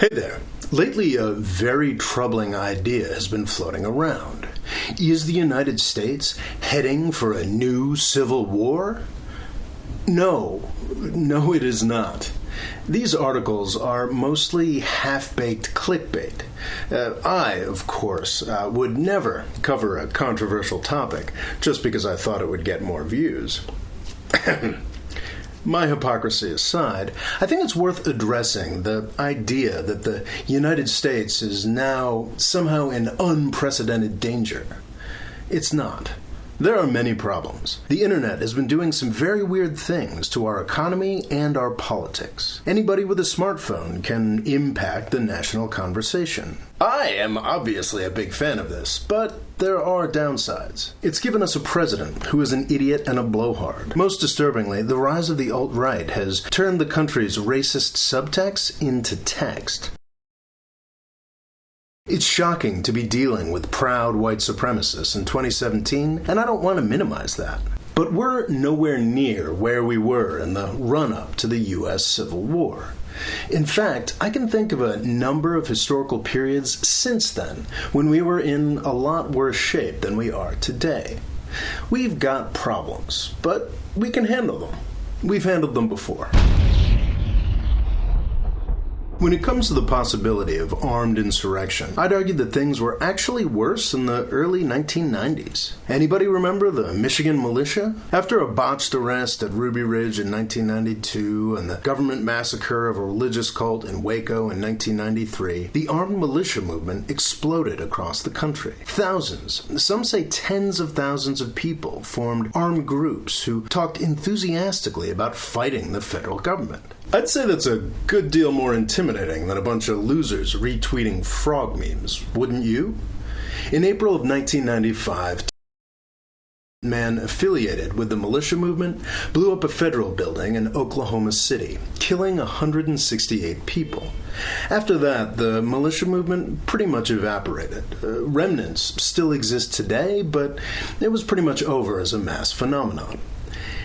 Hey there. Lately, a very troubling idea has been floating around. Is the United States heading for a new civil war? No, it is not. These articles are mostly half-baked clickbait. I, of course, would never cover a controversial topic just because I thought it would get more views. My hypocrisy aside, I think it's worth addressing the idea that the United States is now somehow in unprecedented danger. It's not. There are many problems. The internet has been doing some very weird things to our economy and our politics. Anybody with a smartphone can impact the national conversation. I am obviously a big fan of this, but there are downsides. It's given us a president who is an idiot and a blowhard. Most disturbingly, the rise of the alt-right has turned the country's racist subtext into text. It's shocking to be dealing with proud white supremacists in 2017, and I don't want to minimize that. But we're nowhere near where we were in the run-up to the U.S. Civil War. In fact, I can think of a number of historical periods since then when we were in a lot worse shape than we are today. We've got problems, but we can handle them. We've handled them before. When it comes to the possibility of armed insurrection, I'd argue that things were actually worse in the early 1990s. Anybody remember the Michigan militia? After a botched arrest at Ruby Ridge in 1992 and the government massacre of a religious cult in Waco in 1993, the armed militia movement exploded across the country. Thousands, some say tens of thousands of people formed armed groups who talked enthusiastically about fighting the federal government. I'd say that's a good deal more intimidating than a bunch of losers retweeting frog memes, wouldn't you? In April of 1995, a man affiliated with the militia movement blew up a federal building in Oklahoma City, killing 168 people. After that, the militia movement pretty much evaporated. Remnants still exist today, but it was pretty much over as a mass phenomenon.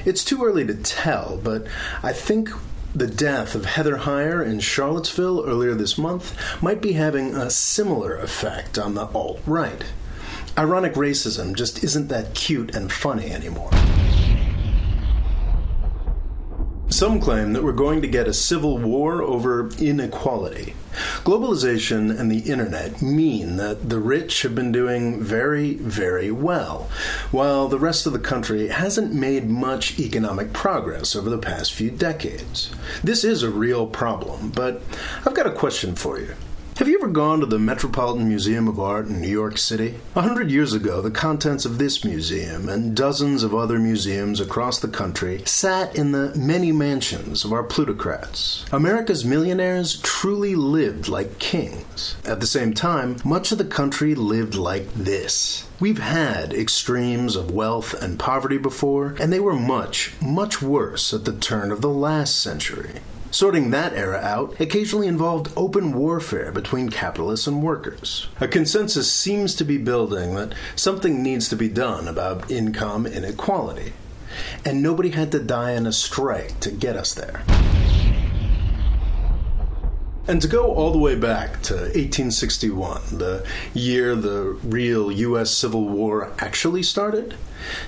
It's too early to tell, but I think the death of Heather Heyer in Charlottesville earlier this month might be having a similar effect on the alt-right. Ironic racism just isn't that cute and funny anymore. Some claim that we're going to get a civil war over inequality. Globalization and the internet mean that the rich have been doing very, very well, while the rest of the country hasn't made much economic progress over the past few decades. This is a real problem, but I've got a question for you. Have you ever gone to the Metropolitan Museum of Art in New York City? 100 years ago, the contents of this museum and dozens of other museums across the country sat in the many mansions of our plutocrats. America's millionaires truly lived like kings. At the same time, much of the country lived like this. We've had extremes of wealth and poverty before, and they were much, much worse at the turn of the last century. Sorting that era out occasionally involved open warfare between capitalists and workers. A consensus seems to be building that something needs to be done about income inequality. And nobody had to die in a strike to get us there. And to go all the way back to 1861, the year the real U.S. Civil War actually started,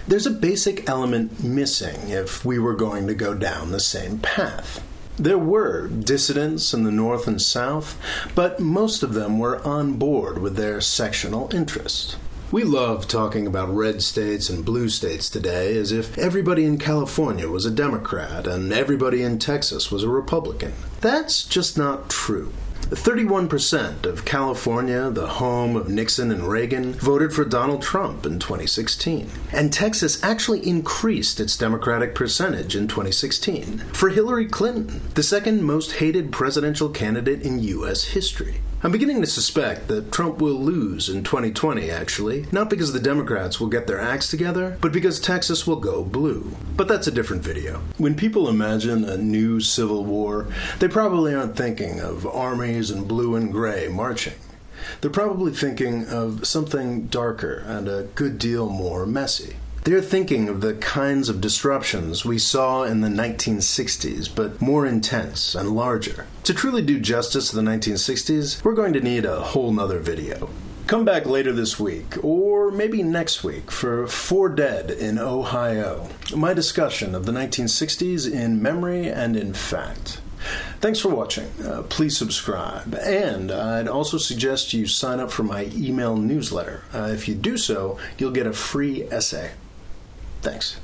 there's a basic element missing if we were going to go down the same path. There were dissidents in the North and South, but most of them were on board with their sectional interests. We love talking about red states and blue states today as if everybody in California was a Democrat and everybody in Texas was a Republican. That's just not true. 31% of California, the home of Nixon and Reagan, voted for Donald Trump in 2016. And Texas actually increased its Democratic percentage in 2016 for Hillary Clinton, the second most hated presidential candidate in U.S. history. I'm beginning to suspect that Trump will lose in 2020, actually, not because the Democrats will get their acts together, but because Texas will go blue. But that's a different video. When people imagine a new civil war, they probably aren't thinking of armies in blue and gray marching. They're probably thinking of something darker and a good deal more messy. They're thinking of the kinds of disruptions we saw in the 1960s, but more intense and larger. To truly do justice to the 1960s, we're going to need a whole nother video. Come back later this week, or maybe next week, for 4 Dead in Ohio, my discussion of the 1960s in memory and in fact. Thanks for watching. Please subscribe, and I'd also suggest you sign up for my email newsletter. If you do so, you'll get a free essay. Thanks.